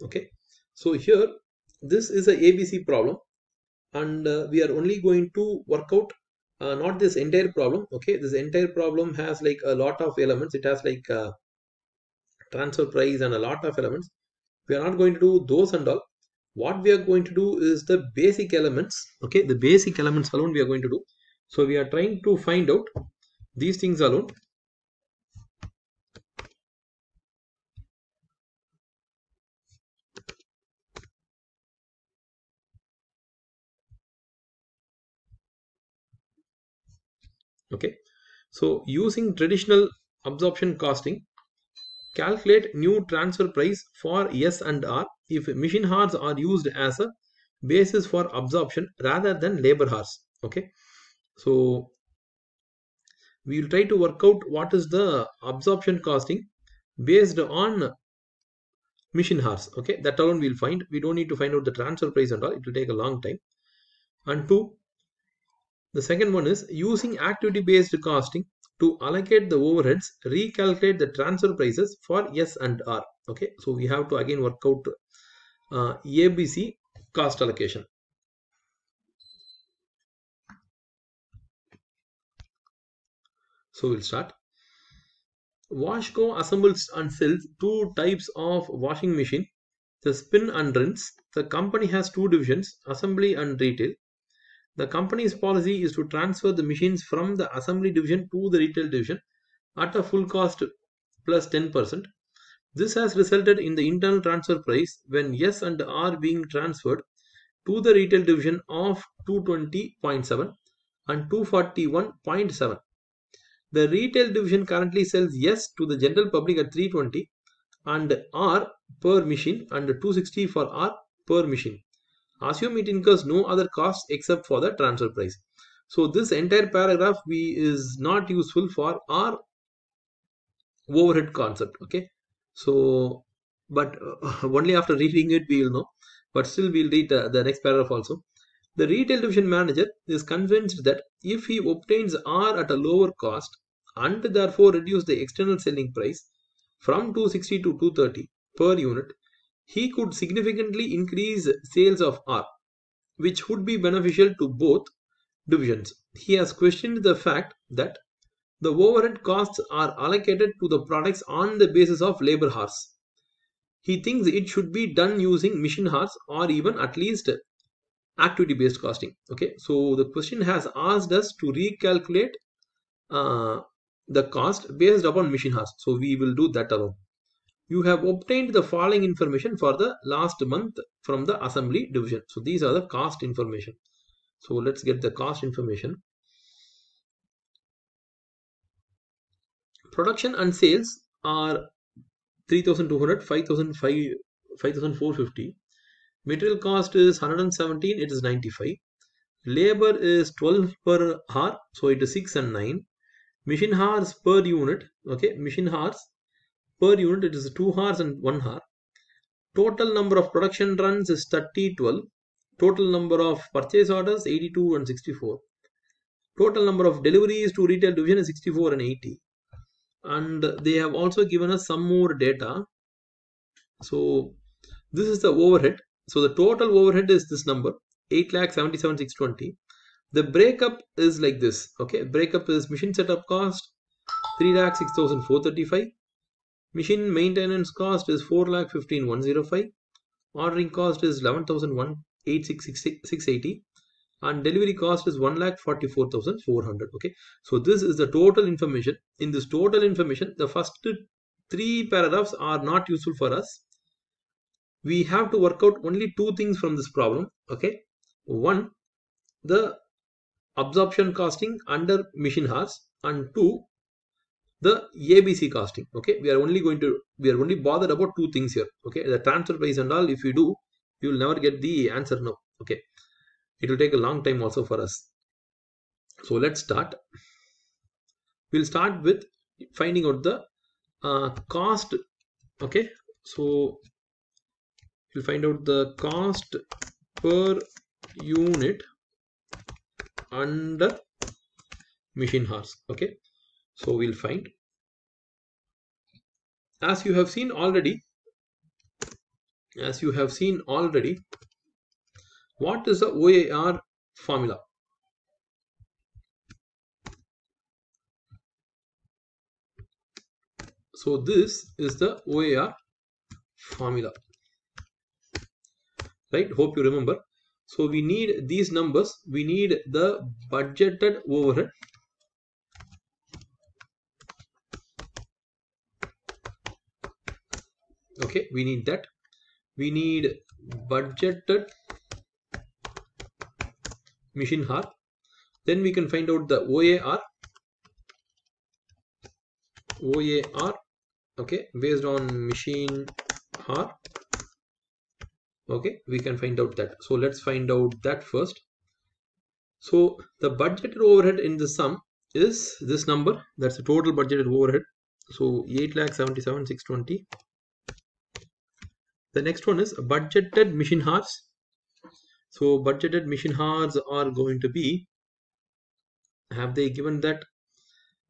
Okay, so here this is a ABC problem, and we are only going to work out not this entire problem. Okay, this entire problem has like a lot of elements. It has like transfer price and a lot of elements. We are not going to do those and all. What we are going to do is the basic elements. Okay, the basic elements alone we are going to do. So we are trying to find out these things alone. Okay, so using traditional absorption costing, calculate new transfer price for S and R if machine hours are used as a basis for absorption rather than labor hours. Okay, so we will try to work out what is the absorption costing based on machine hours. Okay, that alone we'll find. We don't need to find out the transfer price and all. It will take a long time. And two, the second one is using activity based costing to allocate the overheads, recalculate the transfer prices for S and R. Okay, so we have to again work out ABC cost allocation. So we'll start. Washco assembles and sells two types of washing machine, the spin and rinse. The company has two divisions, assembly and retail. The company's policy is to transfer the machines from the assembly division to the retail division at a full cost plus 10%. This has resulted in the internal transfer price when S and R being transferred to the retail division of 220.7 and 241.7. The retail division currently sells S to the general public at 320 and R per machine and 260 for R per machine. Assume it incurs no other costs except for the transfer price. So this entire paragraph is not useful for our overhead concept. Okay, so but only after reading it we will know, but still we'll read the next paragraph also. The retail division manager is convinced that if he obtains R at a lower cost and therefore reduce the external selling price from 260 to 230 per unit, he could significantly increase sales of R, which would be beneficial to both divisions. He has questioned the fact that the overhead costs are allocated to the products on the basis of labor hours. He thinks it should be done using machine hours or even at least activity based costing. Okay, so the question has asked us to recalculate the cost based upon machine hours. So we will do that alone. You have obtained the following information for the last month from the assembly division. So these are the cost information. So let's get the cost information. Production and sales are 3,200, 5,450. Material cost is 117, it is 95. Labor is 12 per hour, so it is 6 and 9. Machine hours per unit, okay, machine hours per unit, it is 2 hours and 1 hour. Total number of production runs is 30, 12. Total number of purchase orders 82 and 64. Total number of deliveries to retail division is 64 and 80. And they have also given us some more data. So this is the overhead. So the total overhead is this number, 8,77,620. The breakup is like this. Okay, breakup is machine setup cost 3,06,435. Machine maintenance cost is 4,15,105. Ordering cost is 11,186,680. And delivery cost is 1,44,400. Okay, so this is the total information. In this total information, the first three paragraphs are not useful for us. We have to work out only two things from this problem. Okay, one, the absorption costing under machine hours, and two, the ABC costing. Okay, we are only bothered about two things here. Okay, the transfer price and all, if you do, you will never get the answer now. Okay, it will take a long time also for us. So let's start. We'll start with finding out the cost. Okay, so we'll find out the cost per unit under machine hours. Okay, so we'll find, as you have seen already, as you have seen already, what is the OAR formula? So this is the OAR formula, right? Hope you remember. So we need these numbers. We need the budgeted overhead. Okay, we need that. We need budgeted machine hour. Then we can find out the OAR. Okay, based on machine hour. Okay, we can find out that. So let's find out that first. So the budgeted overhead in the sum is this number. That's the total budgeted overhead. So 8,77,620. The next one is budgeted machine hours. So budgeted machine hours are going to be, have they given that?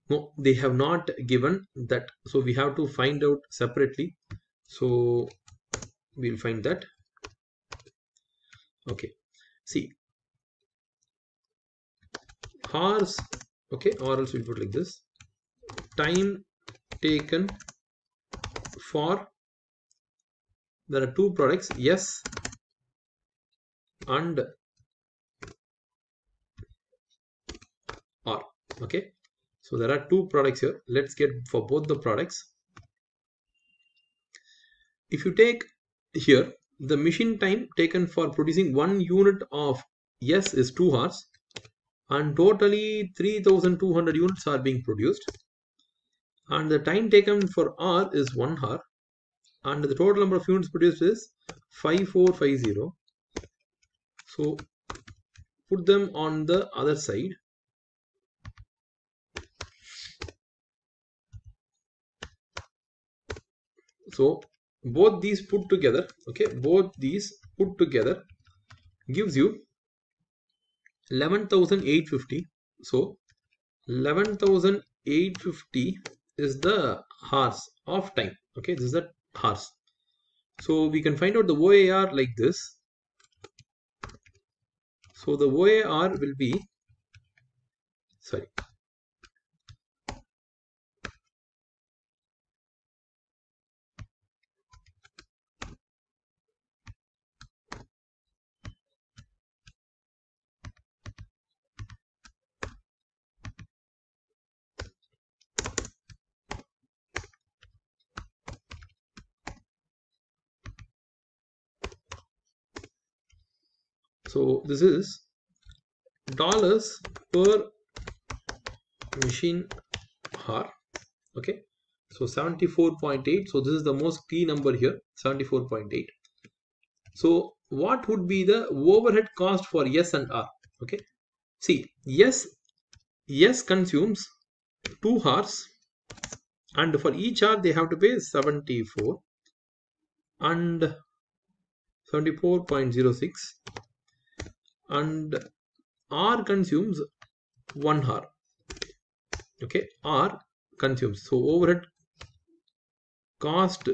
No, they have not given that. So we have to find out separately. So we'll find that. Okay, see, hours, okay, or else we'll put like this: time taken for, there are two products, yes and R. Okay, so there are two products here. Let's get for both the products. If you take here, the machine time taken for producing 1 unit of S is 2 hours, and totally 3,200 units are being produced, and the time taken for R is 1 hour, and the total number of units produced is 5450. So put them on the other side. So both these put together, okay, both these put together gives you 11,850. So 11,850 is the hours of time. Okay, this is the hours. So we can find out the OAR like this. So the OAR will be, sorry, so this is dollars per machine hour. Okay, so 74.8. So this is the most key number here, 74.8. So what would be the overhead cost for S and R? Okay, see, yes consumes 2 hours, and for each hour they have to pay 74 and 74.06, and R consumes 1 hour. Okay, R consumes, so overhead cost,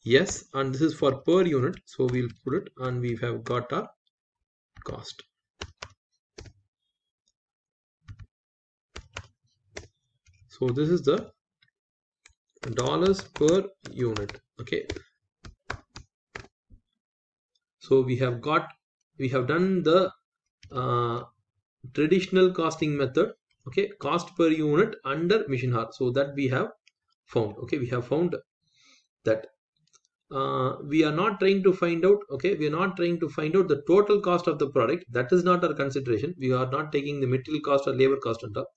yes, and this is for per unit, so we'll put it, and we have got our cost. So this is the dollars per unit. Okay, so we have done the traditional costing method. Okay, cost per unit under machine hour, so that we have found. Okay, we have found that. We are not trying to find out, okay, we are not trying to find out the total cost of the product. That is not our consideration. We are not taking the material cost or labor cost on top.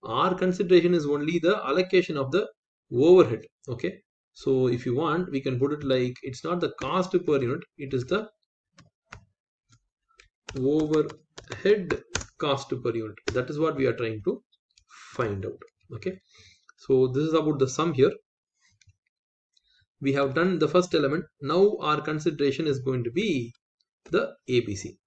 Our consideration is only the allocation of the overhead. Okay, so if you want, we can put it like, it's not the cost per unit, it is the overhead cost per unit. That is what we are trying to find out. Okay, so this is about the sum here. We have done the first element. Now our consideration is going to be the ABC.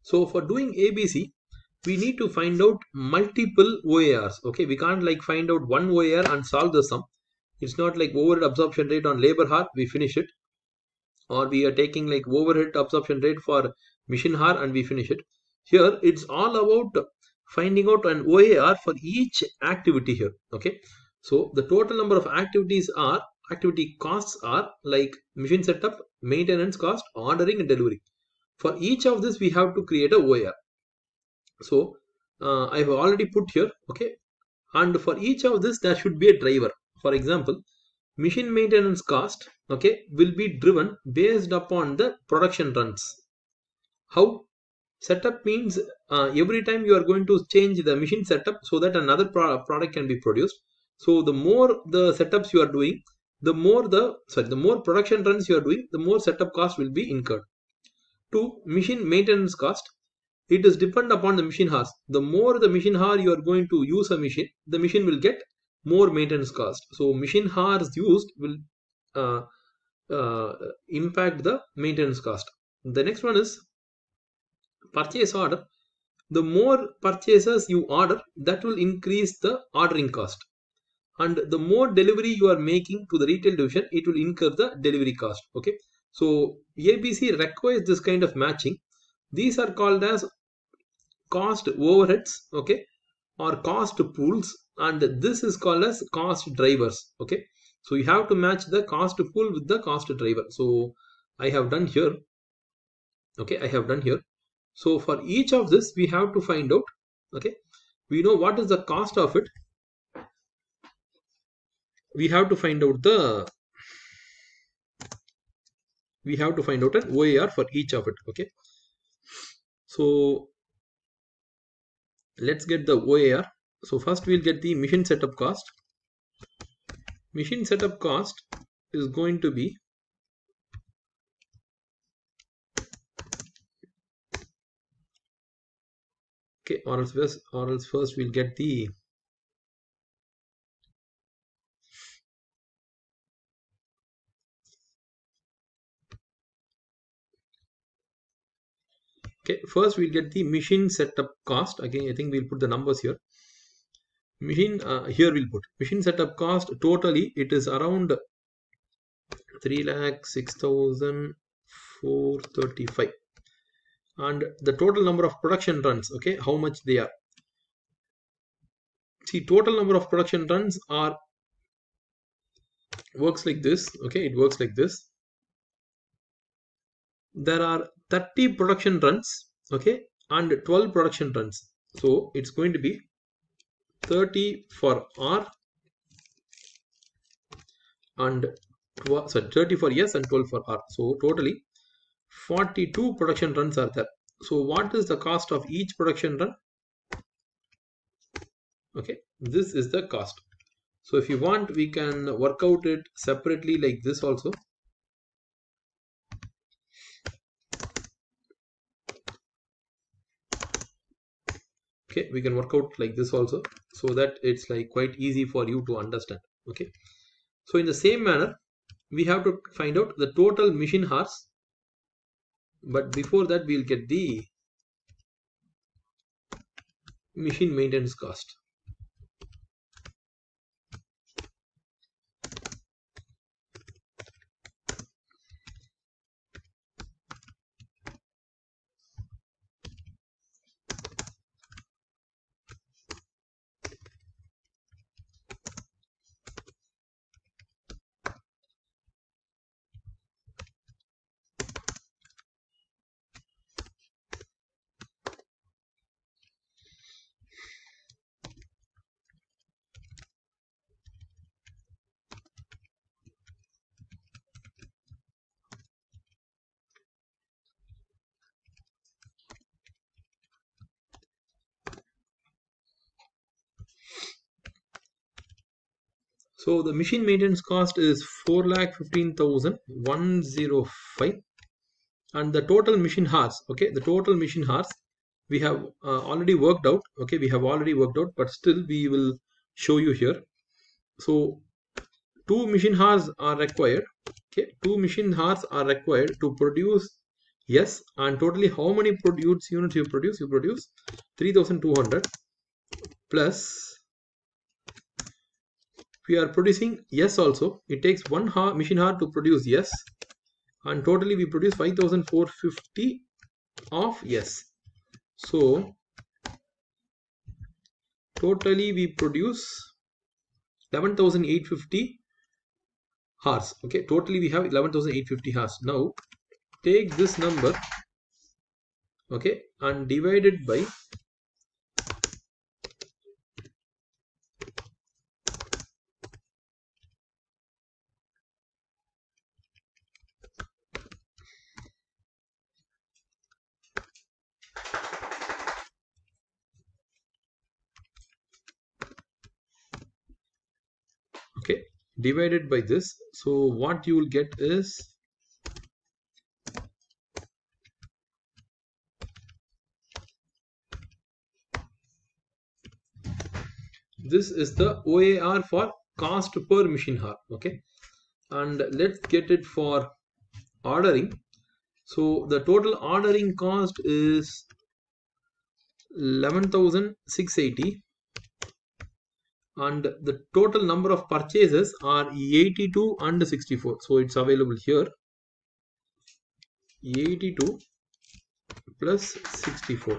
So for doing ABC, we need to find out multiple OARs. Okay, we can't like find out one OAR and solve the sum. It's not like overhead absorption rate on labor hour, we finish it, or we are taking like overhead absorption rate for machine hour and we finish it. Here it's all about finding out an OAR for each activity here. Okay, so the total number of activity costs are like machine setup, maintenance cost, ordering and delivery. For each of this we have to create a OAR. So I have already put here. Okay, and for each of this there should be a driver. For example, machine maintenance cost, okay, will be driven based upon the production runs. How? Setup means every time you are going to change the machine setup so that another product can be produced. So the more the setups you are doing, the more production runs you are doing, the more setup cost will be incurred. 2, machine maintenance cost. It is depend upon the machine hours. The more the machine hour you are going to use a machine, the machine will get more maintenance cost. So machine hours used will uh, impact the maintenance cost. The next one is purchase order. The more purchases you order, that will increase the ordering cost. And the more delivery you are making to the retail division, it will incur the delivery cost. Okay, so ABC requires this kind of matching. These are called as cost overheads, okay, or cost pools, and this is called as cost drivers. Okay, so you have to match the cost pool with the cost driver. So I have done here. Okay, I have done here. So for each of this we have to find out. Okay, we know what is the cost of it. We have to find out an OAR for each of it. Okay, so let's get the OAR. So first we'll get the machine setup cost. Machine setup cost is going to be okay, or else first we'll get the first we'll get the machine setup cost. Again, I think we'll put the numbers here. Machine here we'll put machine setup cost. Totally it is around 3,06,435, and the total number of production runs, okay, how much they are. See, total number of production runs are works like this. Okay, it works like this. There are 30 production runs, okay, and 12 production runs. So it's going to be 30 for R and 30 for S and 12 for R. So totally 42 production runs are there. So what is the cost of each production run? Okay, this is the cost. So if you want, we can work out it separately like this also. Okay, we can work out like this also, so that it's like quite easy for you to understand. Okay, so in the same manner we have to find out the total machine hours, but before that we'll get the machine maintenance cost. So the machine maintenance cost is 4,15,105, and the total machine hours, okay, the total machine hours we have already worked out. Okay, we have already worked out, but still we will show you here. So 2 machine hours are required. Okay, 2 machine hours are required to produce yes, and totally how many units you produce? You produce 3200 plus we are producing yes also. It takes one machine hour to produce yes, and totally we produce 5450 of yes. So totally we produce 11,850 hours. Okay, totally we have 11,850 hours. Now take this number, okay, and divide it by okay, divided by this. So what you will get is this is the OAR for cost per machine hour. Okay, and let's get it for ordering. So the total ordering cost is 11,680 and the total number of purchases are 82 and 64. So it's available here 82 plus 64.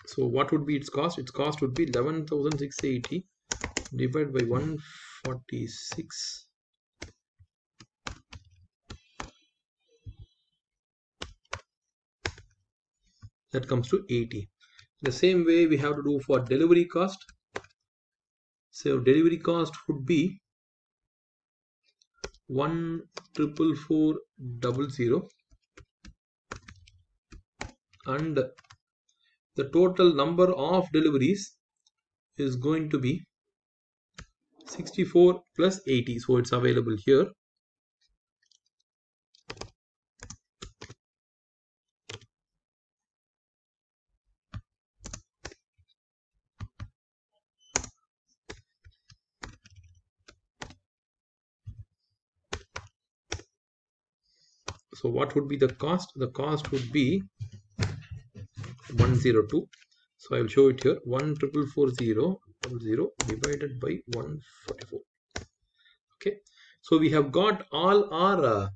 So what would be its cost? Its cost would be 11,680 divided by 146. That comes to 80. The same way we have to do for delivery cost. So delivery cost would be 1,444,000 and the total number of deliveries is going to be 64 plus 80. So it's available here. So what would be the cost? The cost would be 102. So I will show it here. 1,444,000 divided by 144. Okay. So we have got all our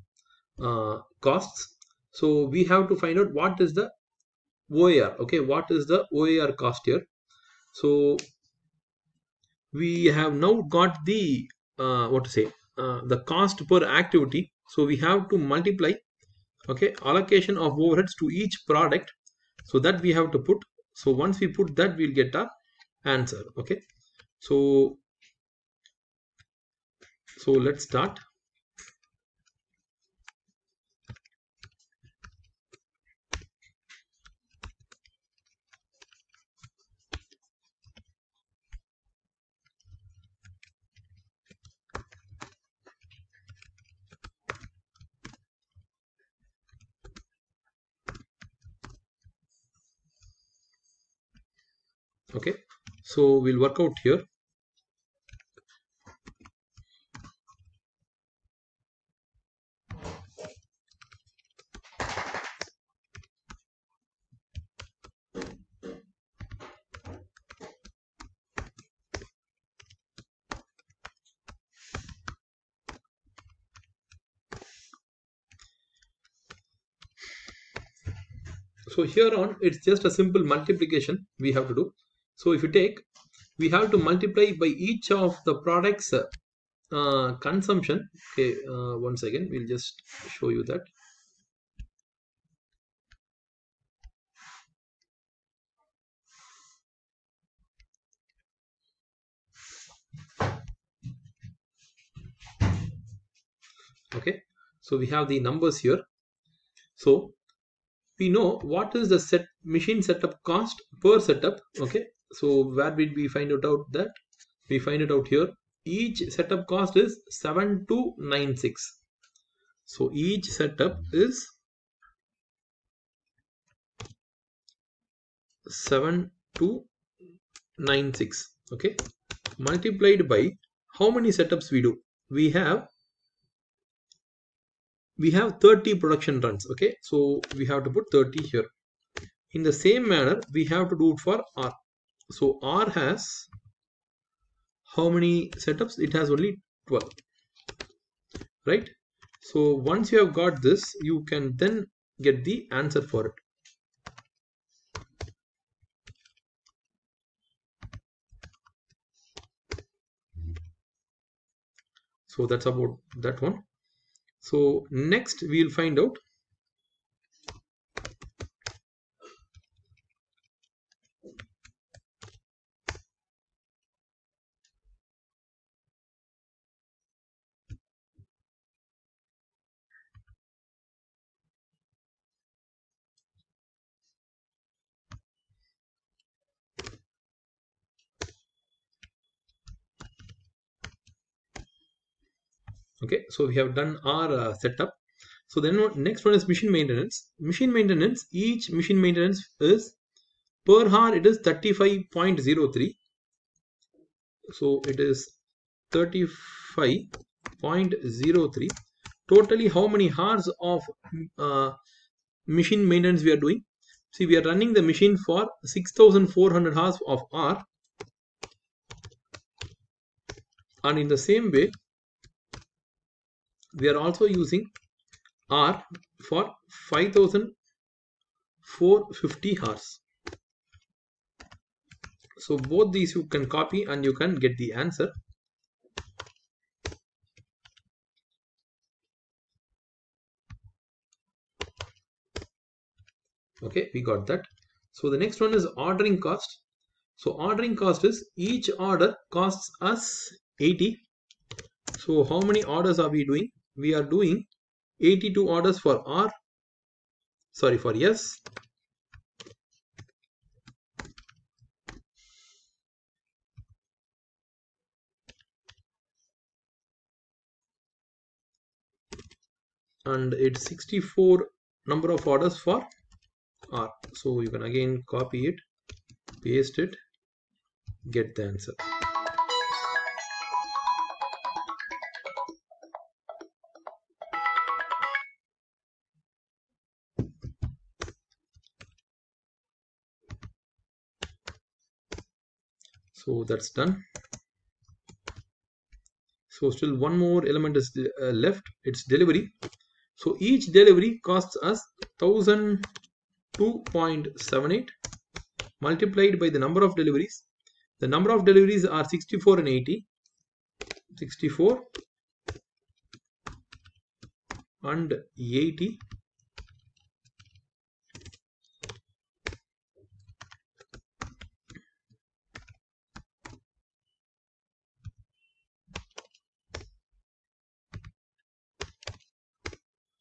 costs. So we have to find out what is the OAR. Okay. What is the OAR cost here? So we have now got the the cost per activity. So we have to multiply, okay, allocation of overheads to each product. So that we have to put. So once we put that, we'll get our answer. Okay. So let's start. Okay. So we'll work out here. So here on, it's just a simple multiplication we have to do. So if you take, we have to multiply by each of the products consumption. Okay, once again, we'll just show you that. Okay, so we have the numbers here. So we know what is the machine setup cost per setup. Okay, so where did we find it out? That we find it out here. Each setup cost is 7296. So each setup is 7296. 96. Okay, multiplied by how many setups we do. We have 30 production runs. Okay, so we have to put 30 here. In the same manner, we have to do it for R. So R has how many setups? It has only 12, right? So once you have got this, you can then get the answer for it. So that's about that one. So next we will find out okay, so we have done our setup. So then next one is machine maintenance. Machine maintenance, each machine maintenance is per hour it is 35.03. So it is 35.03. Totally how many hours of uh, machine maintenance we are doing? See, we are running the machine for 6400 hours of R, and in the same way we are also using R for 5450 hours. So both these you can copy and you can get the answer. Okay, we got that. So the next one is ordering cost. So ordering cost is each order costs us 80. So how many orders are we doing? We are doing 82 orders for R, sorry, for S, and it's 64 number of orders for R. So you can again copy it, paste it, get the answer. So that's done. So still one more element is left. It's delivery. So each delivery costs us 1002.78 multiplied by the number of deliveries. The number of deliveries are 64 and 80. 64 and 80.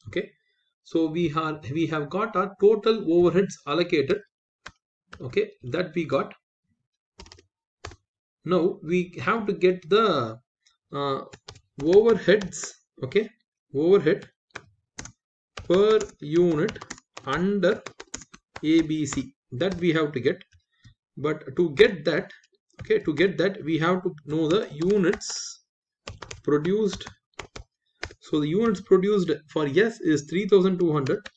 Okay, so we have got our total overheads allocated. Okay, that we got. Now we have to get the overheads. Okay, overhead per unit under ABC, that we have to get. But to get that, okay, to get that we have to know the units produced. So the units produced for S is 3200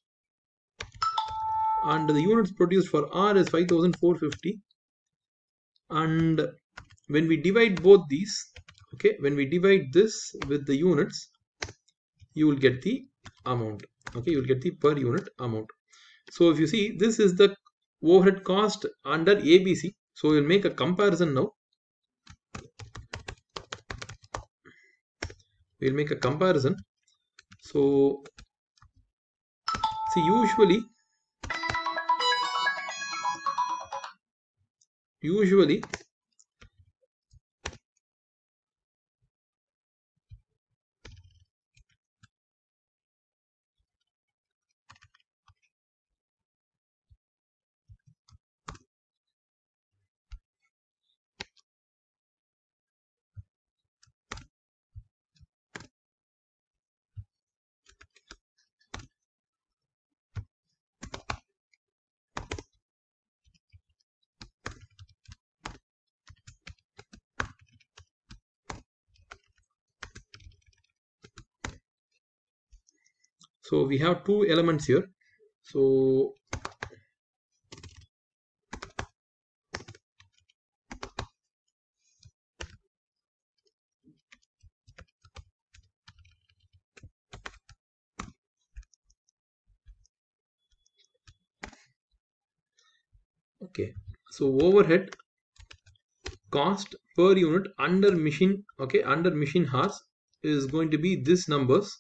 and the units produced for R is 5450. And when we divide both these, okay, when we divide this with the units, you will get the amount. Okay, you will get the per unit amount. So if you see, this is the overhead cost under ABC. So we'll make a comparison now. We'll make a comparison. So see, usually So we have two elements here. So okay, so overhead cost per unit under machine, okay, under machine hours is going to be this numbers.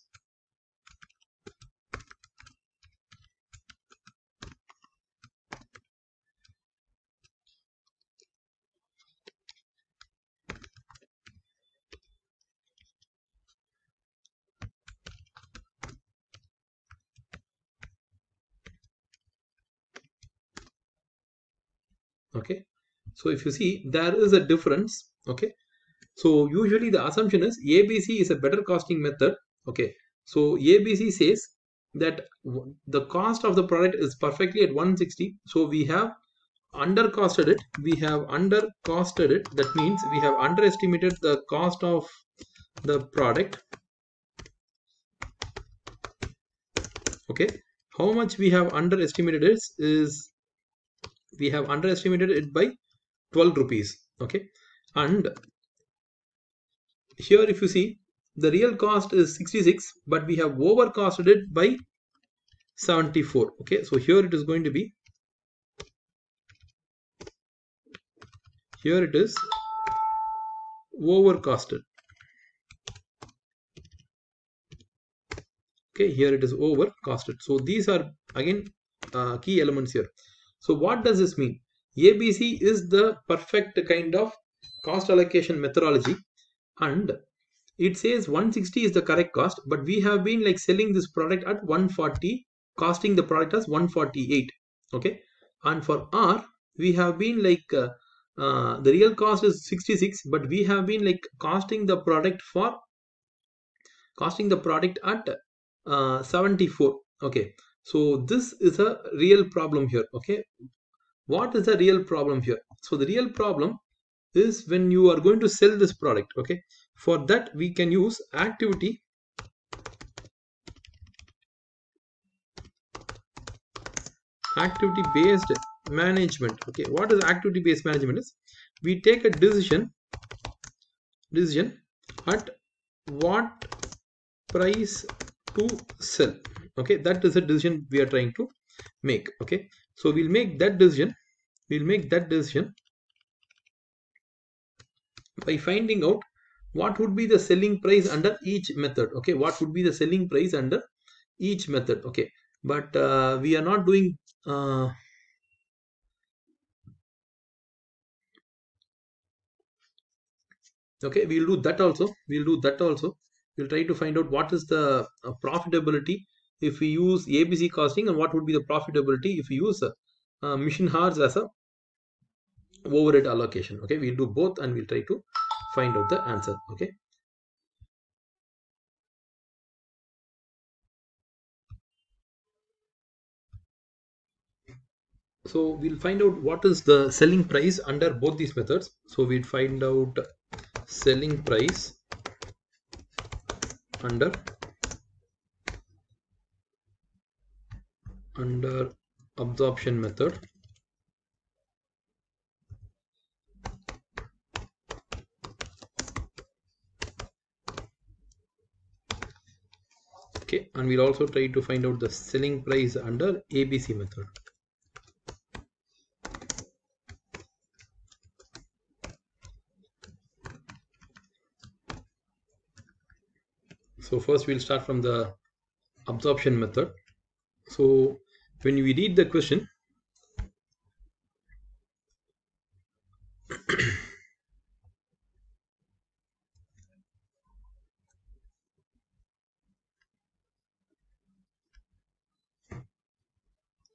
Okay, so if you see there is a difference. Okay, so usually the assumption is ABC is a better costing method. Okay, so ABC says that the cost of the product is perfectly at 160. So we have undercosted it. We have undercosted it. That means we have underestimated the cost of the product. Okay, how much we have underestimated is we have underestimated it by 12 rupees. Okay, and here if you see the real cost is 66, but we have overcosted it by 74. Okay, so here it is going to be, here it is overcosted. Okay, here it is overcosted. So these are again key elements here. So what does this mean? ABC is the perfect kind of cost allocation methodology, and it says 160 is the correct cost, but we have been like selling this product at 140, costing the product as 148. Okay, and for R we have been like the real cost is 66, but we have been like costing the product at 74. Okay, so this is a real problem here. Okay, what is the real problem here? So the real problem is when you are going to sell this product. Okay, for that we can use activity based management. Okay, what is activity based management is we take a decision at what price to sell. Okay, that is a decision we are trying to make. Okay, so we'll make that decision by finding out what would be the selling price under each method. Okay, what would be the selling price under each method. Okay, but we are not doing okay, we'll do that also. We'll try to find out what is the profitability if we use ABC costing, and what would be the profitability if we use mission hours as a overhead allocation. Okay, we'll do both and we'll try to find out the answer. Okay, so we'll find out what is the selling price under both these methods. So we'll find out selling price under absorption method, okay, and we'll also try to find out the selling price under ABC method. So first we'll start from the absorption method. So when we read the question,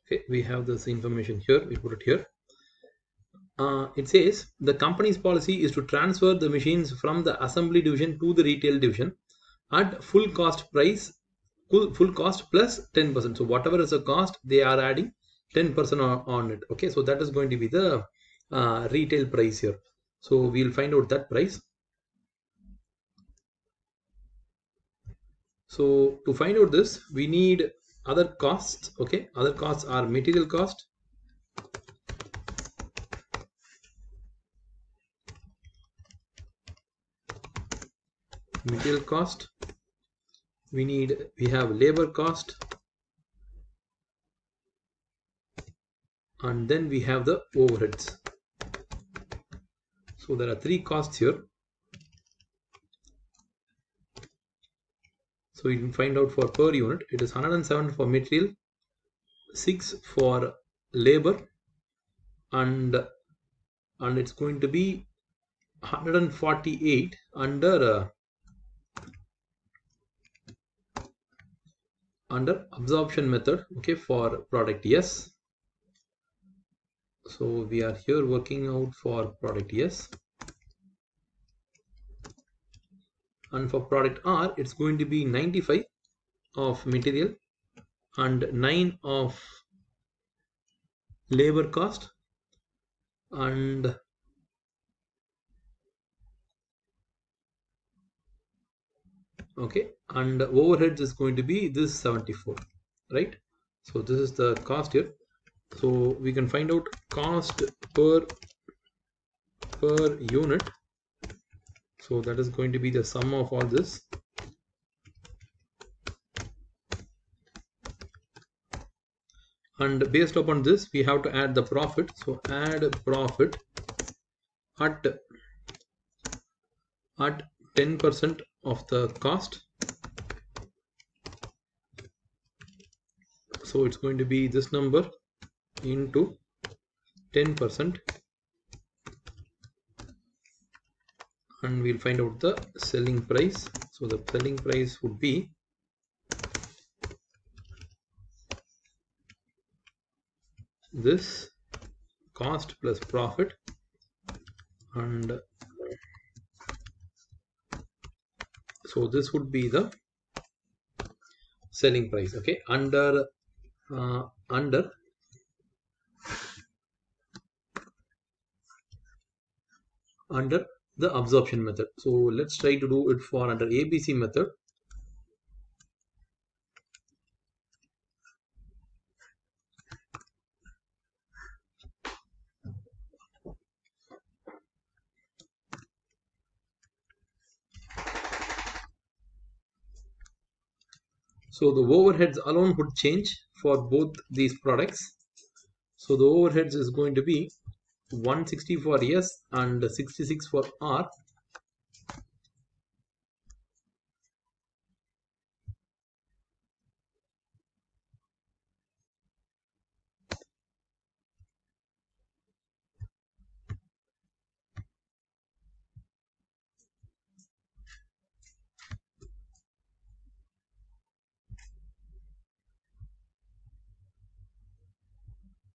okay, we have this information here, we put it here. It says the company's policy is to transfer the machines from the assembly division to the retail division at full cost plus 10%. So whatever is the cost, they are adding 10% on it. Okay, so that is going to be the retail price here. So we'll find out that price. So to find out this, we need other costs. Okay, other costs are material cost, material cost, we have labor cost, and then we have the overheads. So there are three costs here. So you can find out for per unit, it is 107 for material, 6 for labor, and it's going to be 148 under absorption method, okay, for product S. So we are here working out for product S, and for product R it's going to be 95 of material and 9 of labor cost, and okay, and overheads is going to be this 74, right? So this is the cost here. So we can find out cost per unit. So that is going to be the sum of all this. And based upon this, we have to add the profit. So add profit at 10% of the cost. So it's going to be this number into 10%, and we'll find out the selling price. So the selling price would be this cost plus profit, and so this would be the selling price, okay, under the absorption method. So let's try to do it for under ABC method. So the overheads alone would change for both these products. So the overheads is going to be 160 for S and 66 for R.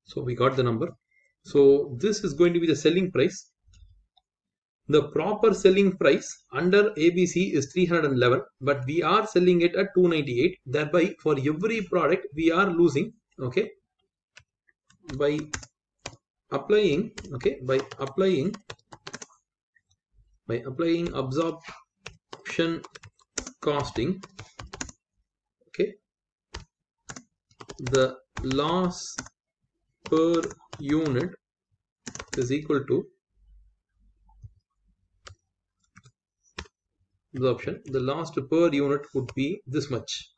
So we got the number. So this is going to be the selling price. The proper selling price under ABC is 311, but we are selling it at 298. Thereby, for every product, we are losing, okay, by applying absorption costing, okay, the loss per unit is equal to absorption. The loss per unit would be this much.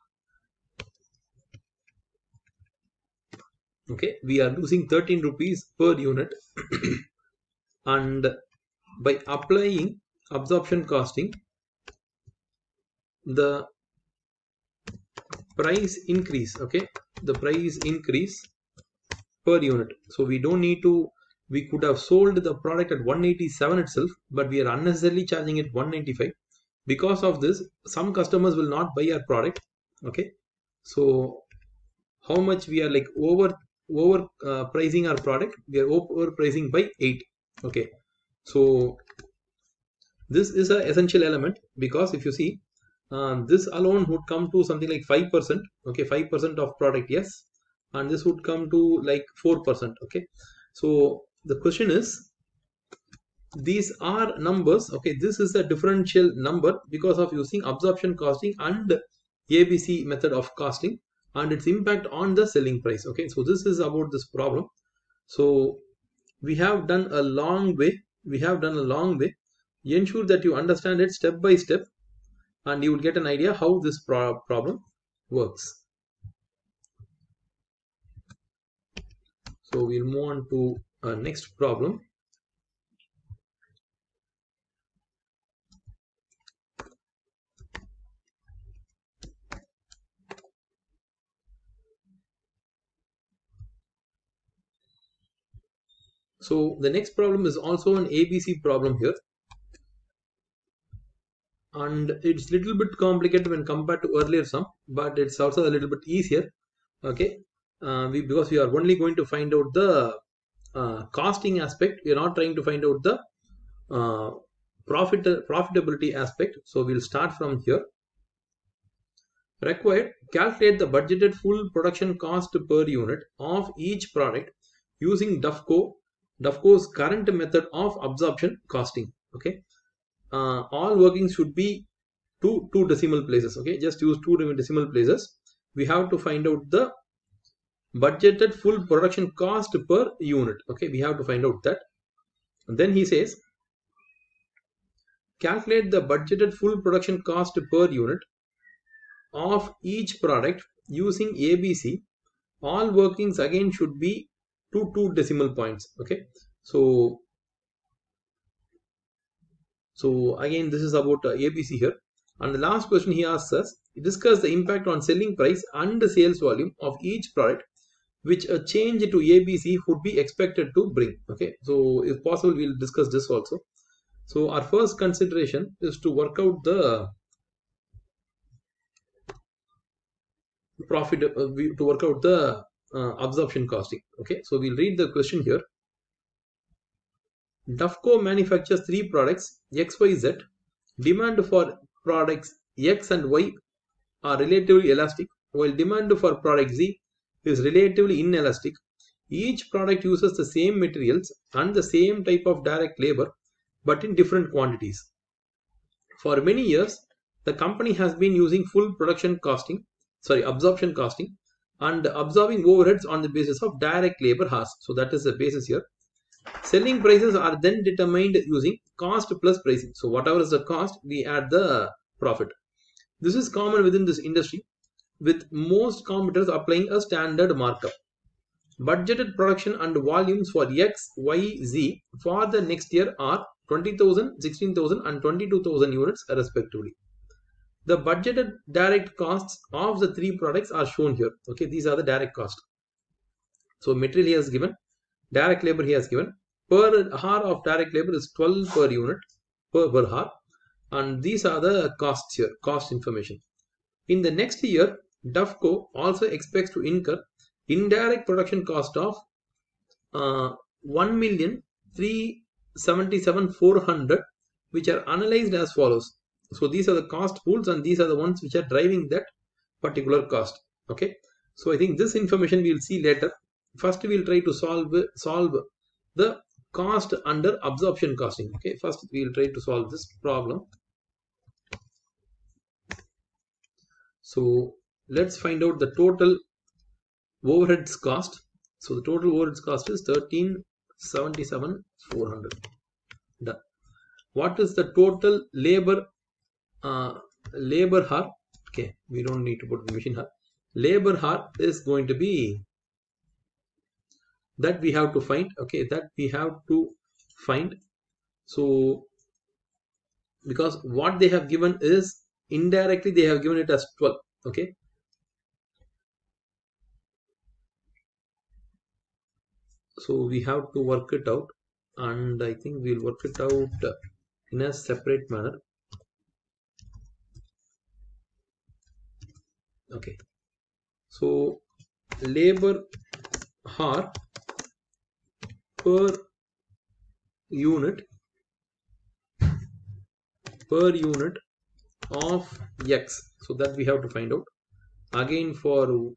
Okay, we are losing 13 rupees per unit and by applying absorption costing, the price increase, okay, the price increase per unit. So we don't need to, we could have sold the product at 187 itself, but we are unnecessarily charging it 195. Because of this, some customers will not buy our product, okay. So how much we are like over pricing our product? We are over pricing by 8, okay. So this is an essential element, because if you see, this alone would come to something like 5%, okay, 5% of product, yes, and this would come to like 4%, okay. So the question is, these are numbers, okay, this is a differential number because of using absorption costing and ABC method of costing and its impact on the selling price. Okay, so this is about this problem. So we have done a long way. Ensure that you understand it step by step and you will get an idea how this problem works. So we'll move on to our next problem. So the next problem is also an ABC problem here, and it's a little bit complicated when compared to earlier sum, but it's also a little bit easier. Okay, because we are only going to find out the costing aspect. We are not trying to find out the profitability aspect. So we'll start from here. Required, calculate the budgeted full production cost per unit of each product using Duffco's current method of absorption costing. Okay, all workings should be two decimal places. Okay, just use two decimal places. We have to find out the budgeted full production cost per unit. Okay, we have to find out that. And then he says, calculate the budgeted full production cost per unit of each product using ABC. All workings again should be two decimal points. Okay, so again this is about ABC here. And the last question he asks us, discuss the impact on selling price and the sales volume of each product which a change to ABC would be expected to bring. Okay, so if possible we'll discuss this also. So our first consideration is to work out the profit, to work out the absorption costing. Okay, so we'll read the question here. Duffco manufactures three products XYZ. Demand for products X and Y are relatively elastic, while demand for product Z is relatively inelastic. Each product uses the same materials and the same type of direct labor, but in different quantities. For many years, the company has been using absorption costing, and absorbing overheads on the basis of direct labor hours. So that is the basis here. Selling prices are then determined using cost plus pricing. So whatever is the cost, we add the profit. This is common within this industry, with most competitors applying a standard markup. Budgeted production and volumes for X, Y, Z for the next year are 20,000, 16,000 and 22,000 units respectively. The budgeted direct costs of the three products are shown here. Okay, these are the direct costs. So material he has given, direct labor he has given. Per hour of direct labor is 12 per unit per hour, and these are the costs here, cost information. In the next year, Duffco also expects to incur indirect production cost of 1,377,400, which are analyzed as follows. So these are the cost pools and these are the ones which are driving that particular cost. Okay, so I think this information we will see later. First we will try to solve the cost under absorption costing. Okay, first we will try to solve this problem. So let's find out the total overheads cost. So the total overheads cost is 1377,400. Done. What is the total labor hour? Okay, we don't need to put the machine hour. Labor hour is going to be that we have to find. Okay, that we have to find. So because what they have given is indirectly they have given it as 12. Okay, so we have to work it out, and I think we'll work it out in a separate manner. Okay, so labor hour per unit of X, so that we have to find out. Again for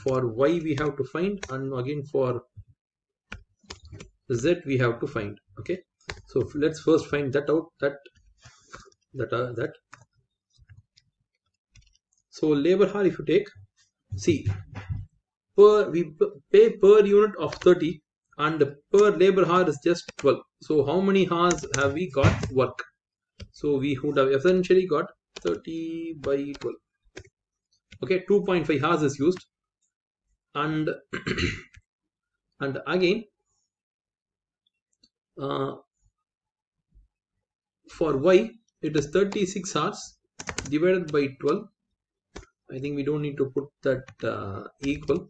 Y we have to find, and again for Z we have to find. Okay, so let's first find that out, that that. So labor hour, if you take, see, we pay per unit of 30 and per labor hour is just 12. So how many hours have we got work? So we would have essentially got 30 by 12. Okay, 2.5 hours is used, and and again for y it is 36 hours divided by 12. I think we don't need to put that equal.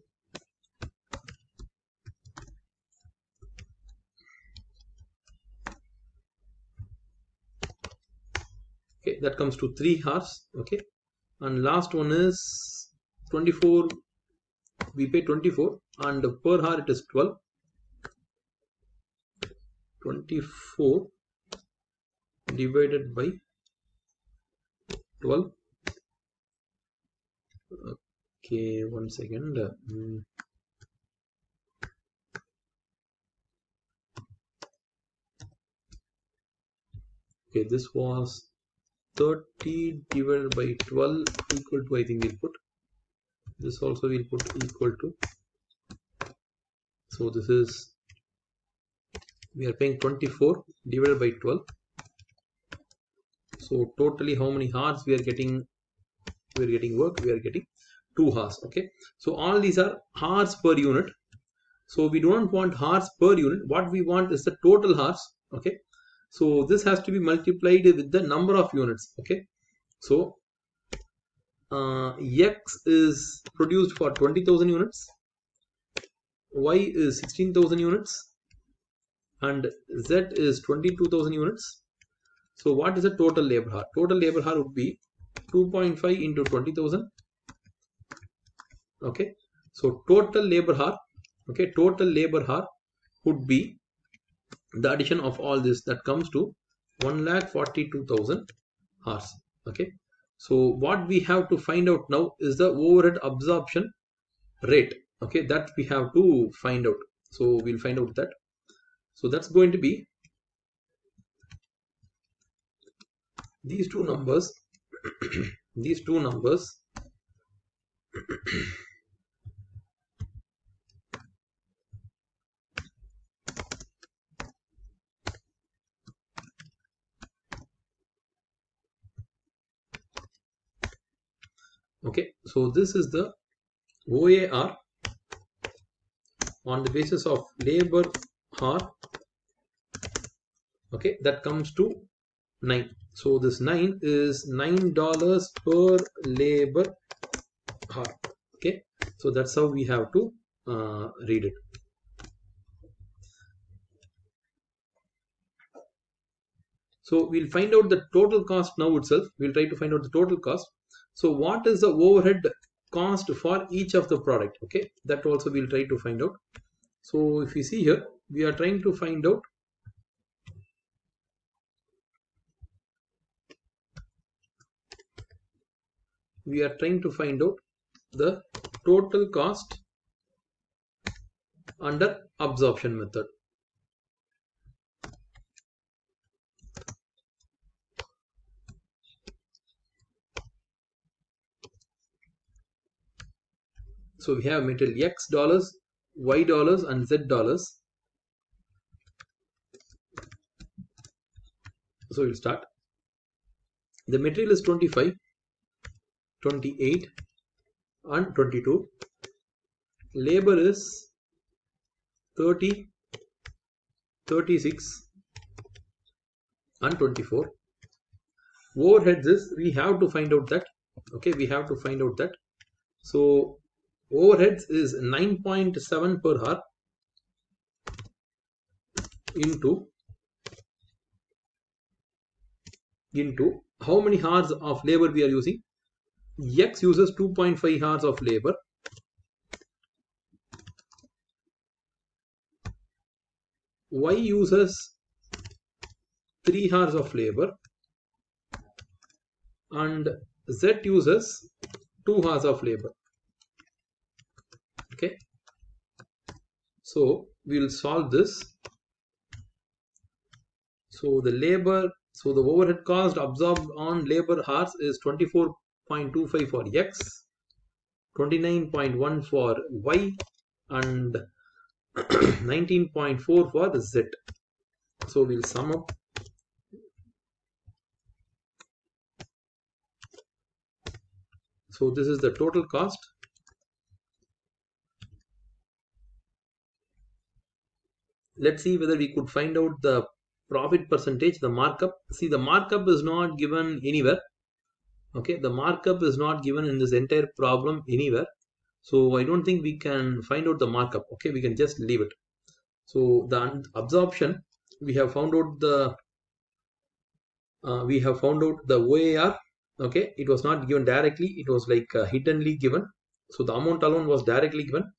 Okay, that comes to 3 hours. Okay, and last one is 24. We pay 24 and per hour it is 12. 24 divided by 12. Okay, 1 second. Okay, this was 30 divided by 12 equal to, I think we'll put this also, we'll put equal to. So this is, we are paying 24 divided by 12. So totally how many hours we are getting? We are getting work. We are getting 2 hours. Okay. So all these are hours per unit. So we don't want hours per unit. What we want is the total hours. Okay. So this has to be multiplied with the number of units. Okay. So X is produced for 20,000 units. Y is 16,000 units. And Z is 22,000 units. So what is the total labor hour? Total labor hour would be 2.5 into 20,000. Okay. So total labor hour, okay, total labor hour would be the addition of all this, that comes to 1,42,000 hours. Okay. So what we have to find out now is the overhead absorption rate. Okay, that we have to find out. So we'll find out that. So that's going to be these two numbers. These two numbers. Okay, so this is the OAR on the basis of labor hour. Okay, that comes to 9. So this 9 is $9 per labor hour. Okay, so that's how we have to read it. So we'll find out the total cost now itself. We'll try to find out the total cost. So what is the overhead cost for each of the product? Okay, that also we'll try to find out. So if you see here, we are trying to find out the total cost under absorption method. So we have material X dollars, Y dollars and Z dollars. So we'll start. The material is 25, 28 and 22. Labor is 30, 36 and 24. Overheads is, we have to find out that. Okay, we have to find out that. So overheads is 9.7 per hour into how many hours of labor we are using. X uses 2.5 hours of labor. Y uses 3 hours of labor. And Z uses 2 hours of labor. Okay. So we'll solve this. So the labor So the overhead cost absorbed on labor hours is 24.25 for X, 29.1 for Y, and 19.4 for the Z. So we'll sum up. So this is the total cost. Let's see whether we could find out the profit percentage, the markup. See, the markup is not given anywhere. Okay, the markup is not given in this entire problem anywhere. So I don't think we can find out the markup. Okay, we can just leave it. So the absorption, we have found out the OAR. Okay, it was not given directly, it was like hiddenly given. So the amount alone was directly given,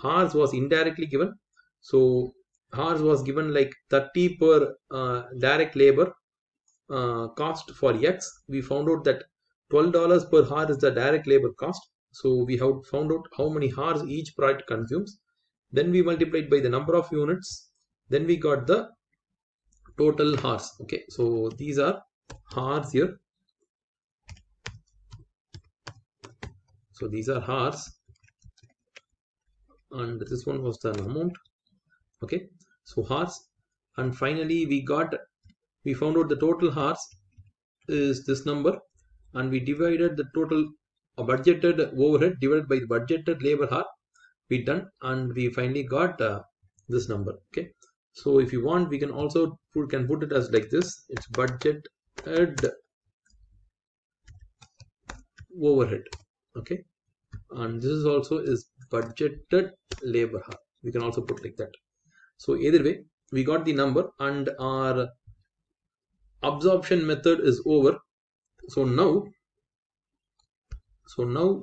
hours was indirectly given. So hours was given like 30 per direct labor cost for X. We found out that $12 per hour is the direct labor cost. So we have found out how many hours each product consumes. Then we multiplied by the number of units. Then we got the total hours. Okay, so these are hours here. So these are hours, and this one was the amount. Okay, so hours, and finally we found out the total hours is this number, and we divided the total budgeted overhead divided by the budgeted labor hour. We done, and we finally got this number. Okay, so if you want, we can also put it as like this. It's budgeted overhead. Okay, and this is also is budgeted labor hour. We can also put like that. So either way, we got the number, and our absorption method is over. So now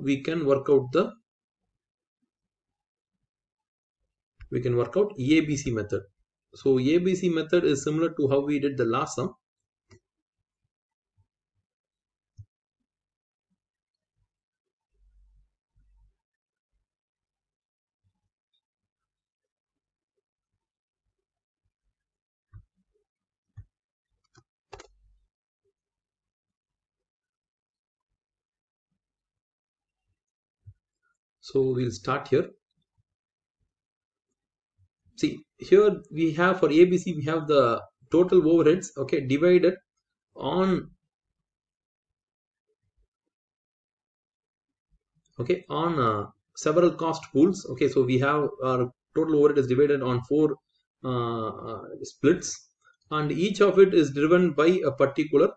we can work out ABC method. So ABC method is similar to how we did the last sum. So we'll start here. See, here we have for ABC, we have the total overheads, okay, divided on several cost pools. Okay, so we have our total overhead is divided on 4 splits, and each of it is driven by a particular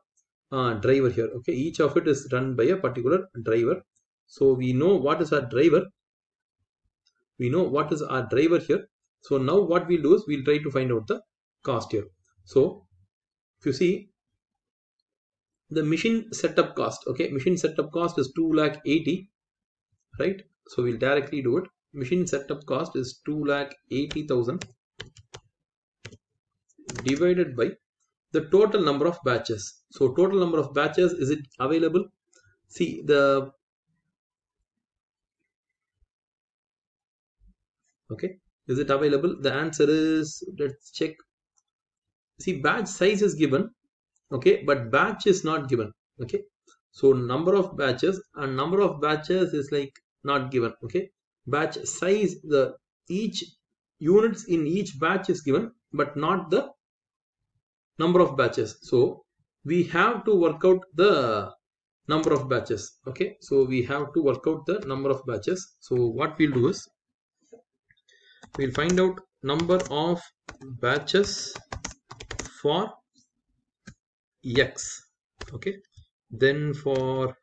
driver here. Okay, each of it is run by a particular driver. So we know what is our driver. Here. So now what we'll do is we'll try to find out the cost here. So if you see the machine setup cost, okay, machine setup cost is 2,80,000, right? So we'll directly do it. Machine setup cost is 2,80,000 divided by the total number of batches. So total number of batches, is it available? See, is it available? The answer is, let's check. See, batch size is given, okay, but batch is not given. Okay, so number of batches, and number of batches is like not given. Okay, batch size, the each units in each batch is given, but not the number of batches. So we have to work out the number of batches. Okay, so we have to work out the number of batches. So what we'll do is we'll find out number of batches for X, okay, then for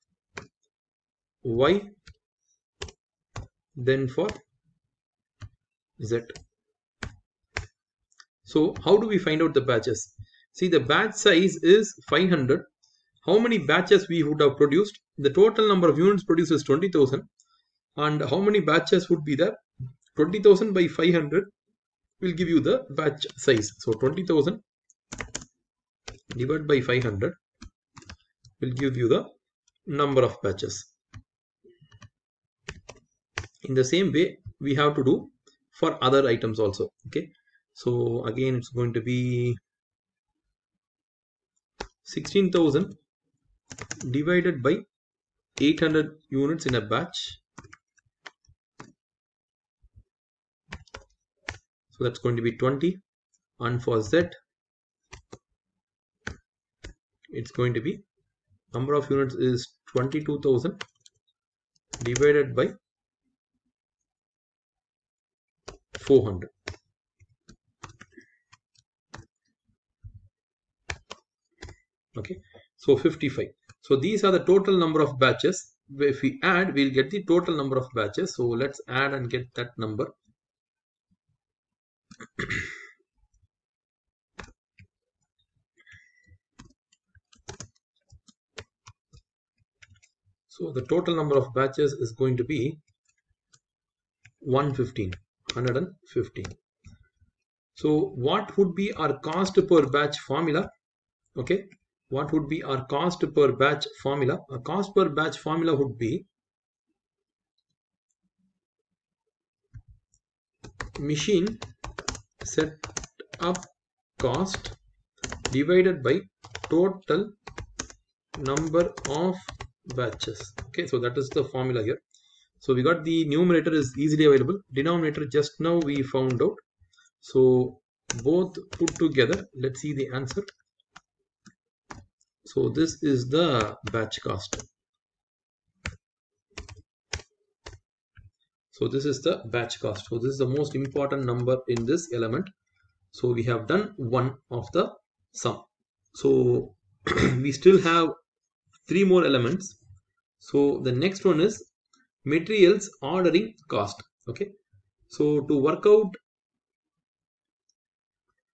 Y, then for Z. So how do we find out the batches? See, the batch size is 500. How many batches we would have produced? The total number of units produced is 20,000, and how many batches would be there? 20,000 by 500 will give you the batch size. So 20,000 divided by 500 will give you the number of batches. In the same way, we have to do for other items also. Okay, so again, it's going to be 16,000 divided by 800 units in a batch. So that's going to be 20. And for Z, it's going to be number of units is 22,000 divided by 400. Okay, so 55. So these are the total number of batches. If we add, we'll get the total number of batches. So let's add and get that number. So the total number of batches is going to be 115. So what would be our cost per batch formula? Okay, what would be our cost per batch formula? A cost per batch formula would be machine setup cost divided by total number of batches. Okay, so that is the formula here. So we got the numerator is easily available, denominator just now we found out. So both put together, let's see the answer. So this is the batch cost. So this is the batch cost. So this is the most important number in this element. So we have done one of the sum. So we still have 3 more elements. So the next one is materials ordering cost. Okay, so to work out,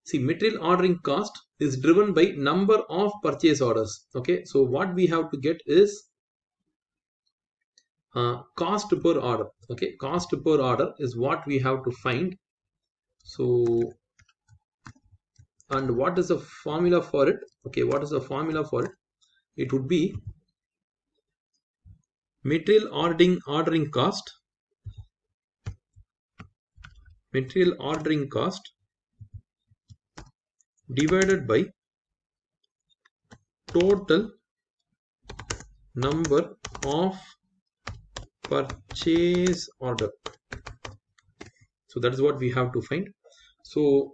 see, material ordering cost is driven by number of purchase orders. Okay, so what we have to get is cost per order. Okay, cost per order is what we have to find. So, and what is the formula for it? Okay, what is the formula for it? It would be material ordering cost divided by total number of purchase order. So that is what we have to find. So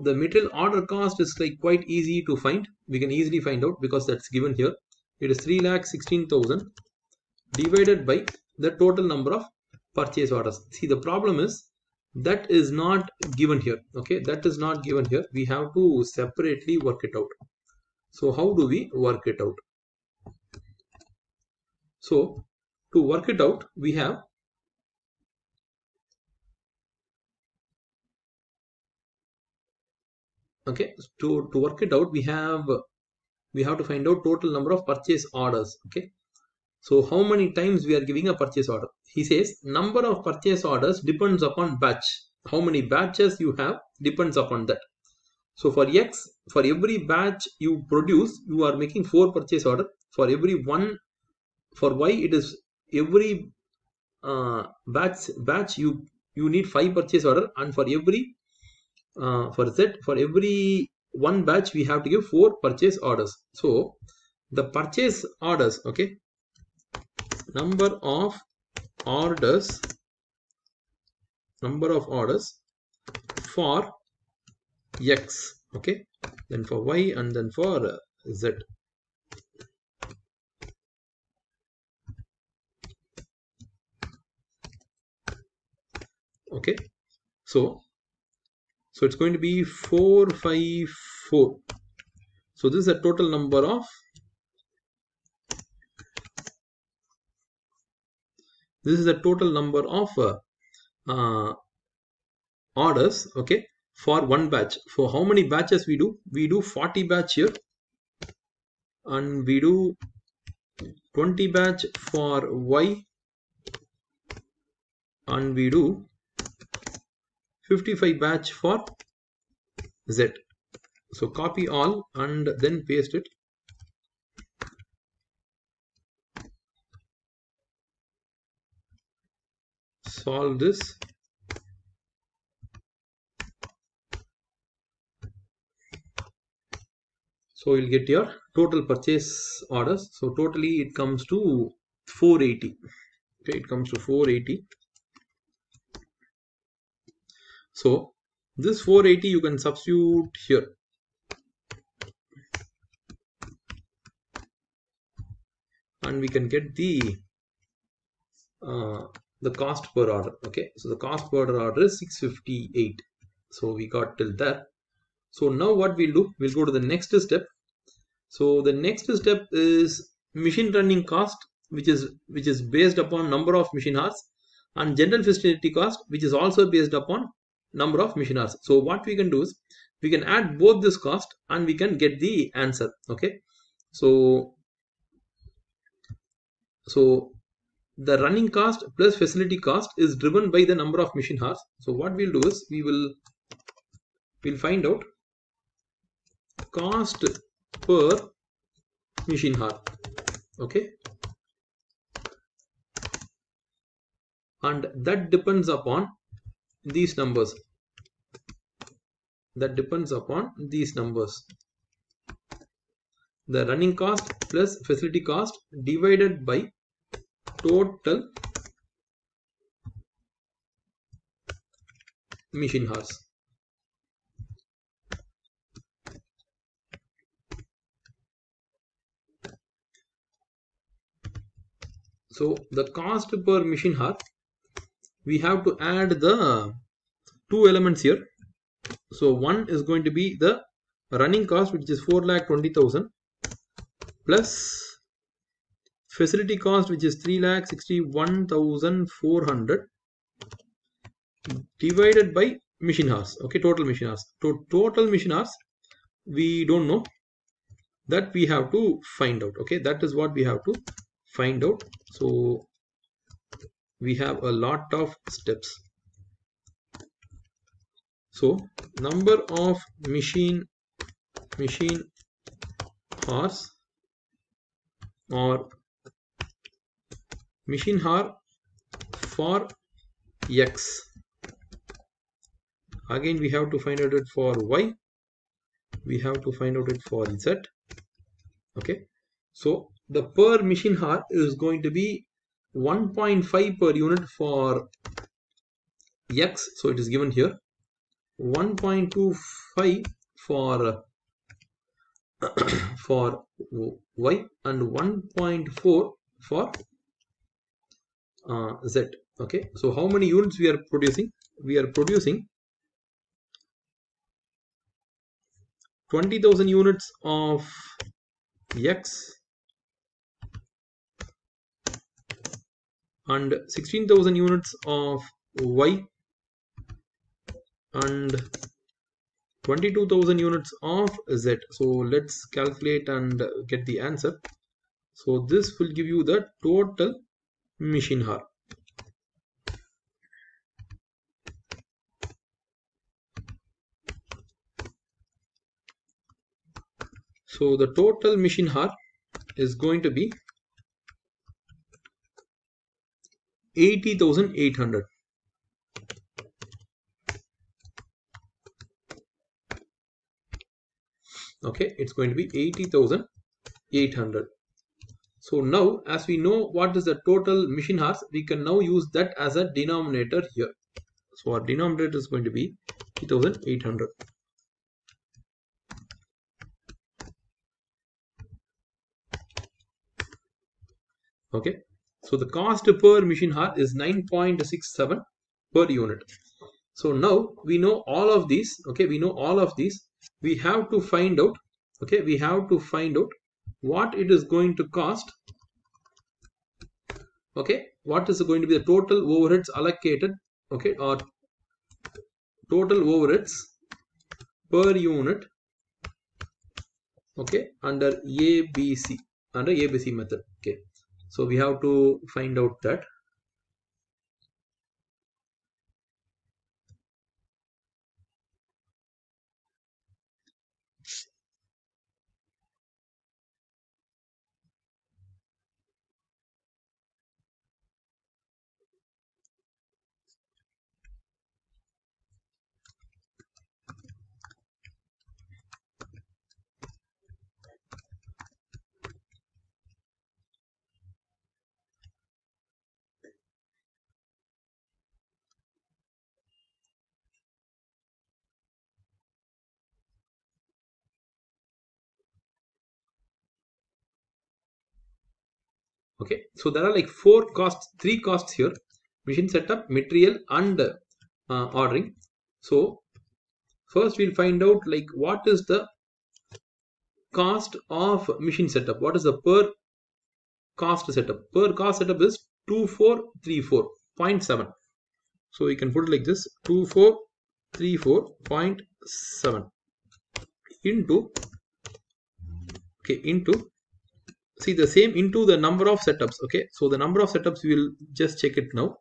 the material order cost is like quite easy to find. We can easily find out because that's given here. It is 3,16,000 divided by the total number of purchase orders. See, the problem is that is not given here. Okay, that is not given here. We have to separately work it out. So how do we work it out? So to work it out, we have to work it out, we have to find out total number of purchase orders. Okay, so how many times we are giving a purchase order? He says number of purchase orders depends upon batch. How many batches you have depends upon that. So for X, for every batch you produce, you are making 4 purchase order. For every one, for Y it is every batch you need 5 purchase order, and for every for Z, for every one batch we have to give 4 purchase orders. So the purchase orders, okay, number of orders for X, okay, then for Y, and then for Z. Okay, so it's going to be 454. So this is a total number of orders, okay, for one batch. For how many batches we do? We do 40 batch here, and we do 20 batch for Y, and we do 55 batch for Z. So copy all and then paste it. Solve this. So you'll get your total purchase orders. So totally it comes to 480. Okay, it comes to 480. So this 480 you can substitute here, and we can get uh, the cost per order. Okay, so the cost per order is 658. So we got till there. So now what we'll do, we'll go to the next step. So the next step is machine running cost, which is based upon number of machine hours, and general facility cost, which is also based upon number of machine hours. So what we can do is we can add both this cost and we can get the answer. Okay, so the running cost plus facility cost is driven by the number of machine hours. So what we'll do is we'll find out cost per machine hour. Okay, and that depends upon these numbers. The running cost plus facility cost divided by total machine hours. So the cost per machine hour, we have to add the two elements here. So one is going to be the running cost, which is 4,20,000, plus facility cost, which is 3,61,400, divided by machine hours. Okay, total machine hours. Total machine hours we don't know, that we have to find out. Okay, that is what we have to find out. So we have a lot of steps. So number of machine hours or machine hour for X. Again we have to find out it for Y. We have to find out it for Z. Okay, so the per machine hour is going to be 1.5 per unit for X. So it is given here. 1.25 for for Y and 1.4 for Z. Okay, so how many units we are producing? We are producing 20,000 units of X and 16,000 units of Y and 22,000 units of Z. So let's calculate and get the answer. So this will give you the total machine hour. So the total machine hour is going to be 80,800. Okay, it's going to be 80,800. So now as we know what is the total machine hours, we can now use that as a denominator here. So our denominator is going to be 80,800. Okay, so the cost per machine hour is 9.67 per unit. So now we know all of these. Okay, we know all of these. We have to find out. Okay, we have to find out what it is going to cost. Okay, what is going to be the total overheads allocated? Okay, or total overheads per unit. Okay, under ABC method. Okay, so we have to find out that. Okay, so there are like three costs here: machine setup, material, and ordering. So first we'll find out like what is the cost of machine setup. What is the per cost setup? Per cost setup is 2434.7. So we can put it like this: 2434.7 into, okay, into, see, the same into the number of setups. Okay, so the number of setups, we will just check it now.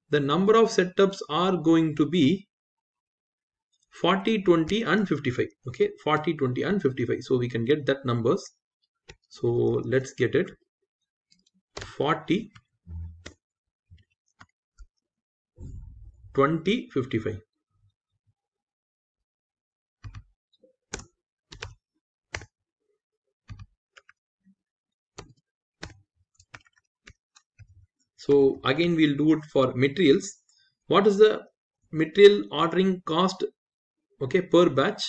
The number of setups are going to be 40, 20 and 55. Okay, 40, 20 and 55. So we can get that numbers. So let's get it: 40, 20, 55. So again we'll do it for materials. What is the material ordering cost, okay, per batch?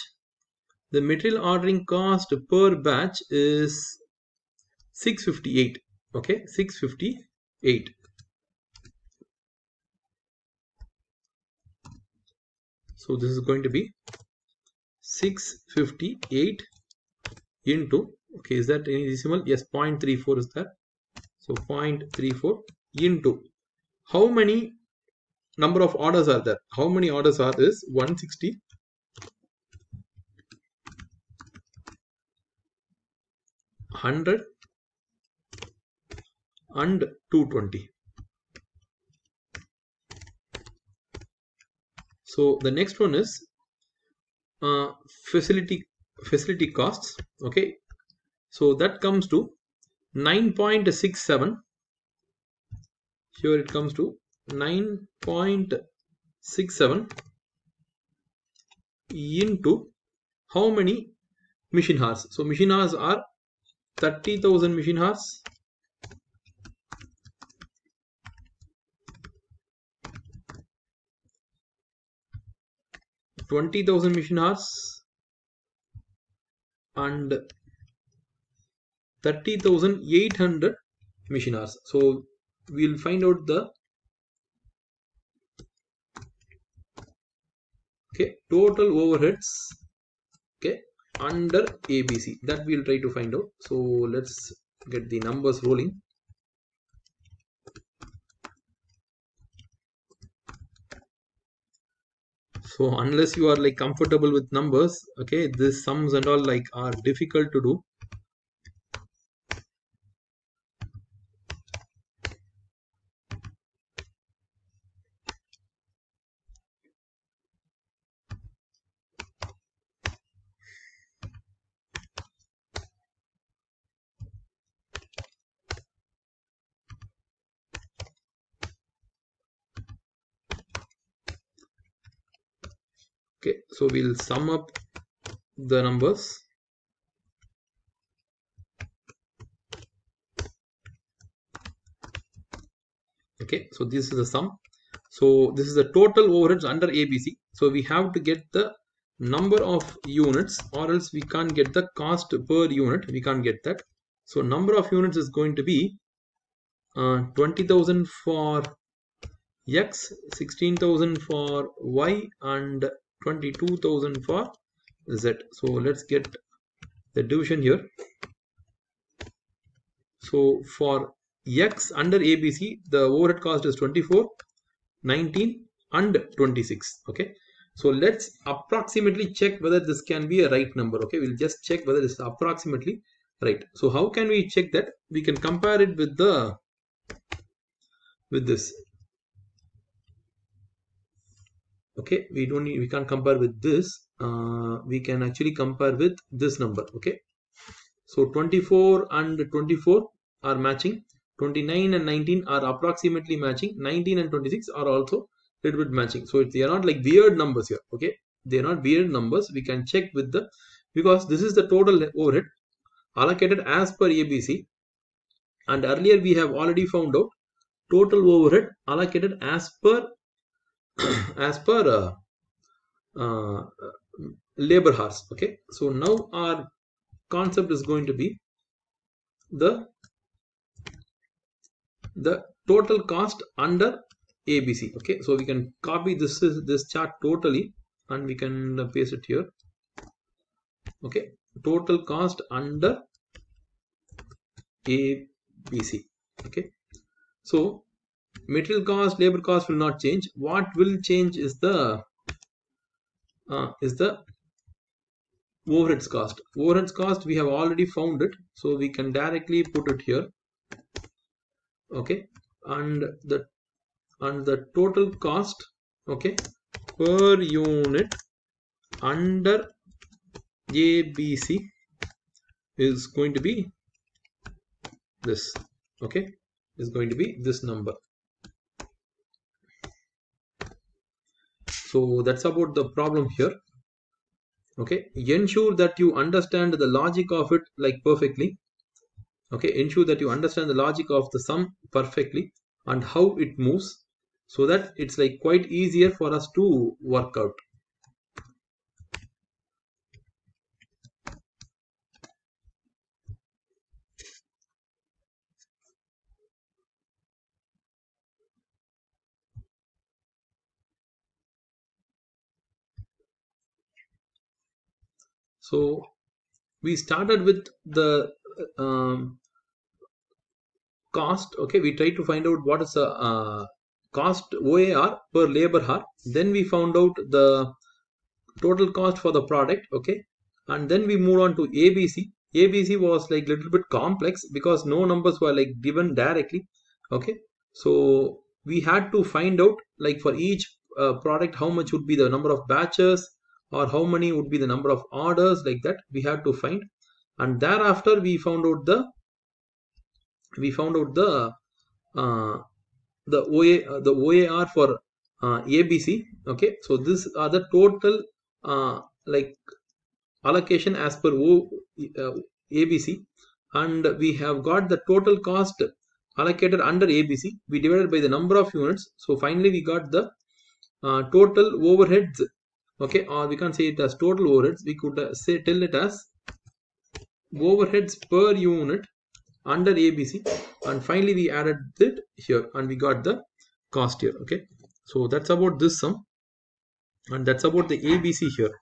The material ordering cost per batch is 658. Okay, 658. So this is going to be 658 into, okay, is that any decimal? Yes, 0.34 is that. So 0.34 into how many number of orders are there? How many orders are this? 160, 100 and 220. So the next one is facility costs. Okay, so that comes to 9.67. Here it comes to 9.67 into how many machine hours? So machine hours are 30,000 machine hours, 20,000 machine hours, and 30,800 machine hours. So we'll find out the, okay, total overheads, okay, under ABC. That we'll try to find out. So let's get the numbers rolling. So unless you are like comfortable with numbers, okay, this sums and all like are difficult to do. Okay, so we'll sum up the numbers. Okay, so this is the sum. So this is the total overheads under ABC. So we have to get the number of units, or else we can't get the cost per unit. We can't get that. So number of units is going to be 20,000 for X, 16,000 for Y, and 22,000 for Z. So let's get the division here. So for X under ABC, the overhead cost is 24, 19 and 26. Okay, so let's approximately check whether this can be a right number. Okay, we'll just check whether it's approximately right. So how can we check that? We can compare it with the this. Okay, we can't compare with this. We can actually compare with this number. Okay, so 24 and 24 are matching. 29 and 19 are approximately matching. 19 and 26 are also a little bit matching. So they are not like weird numbers here. Okay, they are not weird numbers. We can check with the, because this is the total overhead allocated as per ABC, and earlier we have already found out total overhead allocated as per as per labor hours. Okay, so now our concept is going to be the the total cost under ABC. Okay, so we can copy this chart totally and we can paste it here. Okay, total cost under ABC. Okay, so material cost, labor cost will not change. What will change is the overheads cost. Overheads cost we have already found it, so we can directly put it here. Okay, and the total cost, okay, per unit under ABC is going to be this. Okay, is going to be this number. So that's about the problem here. Okay, ensure that you understand the logic of it like perfectly. Okay, ensure that you understand the logic of the sum perfectly and how it moves, so that it's like quite easier for us to work out. So we started with the cost. Okay, we tried to find out what is the cost OAR per labor hour. Then we found out the total cost for the product. Okay, and then we moved on to ABC. ABC was like little bit complex because no numbers were like given directly. Okay, so we had to find out like for each product how much would be the number of batches or how many would be the number of orders, like that we had to find. And thereafter we found out the uh, the OAR for ABC. Okay, so these are the total like allocation as per ABC, and we have got the total cost allocated under ABC. We divided by the number of units, so finally we got the total overheads. Okay, or we can't say it as total overheads, we could tell it as overheads per unit under ABC, and finally we added it here and we got the cost here. Okay, so that's about this sum, and that's about the ABC here.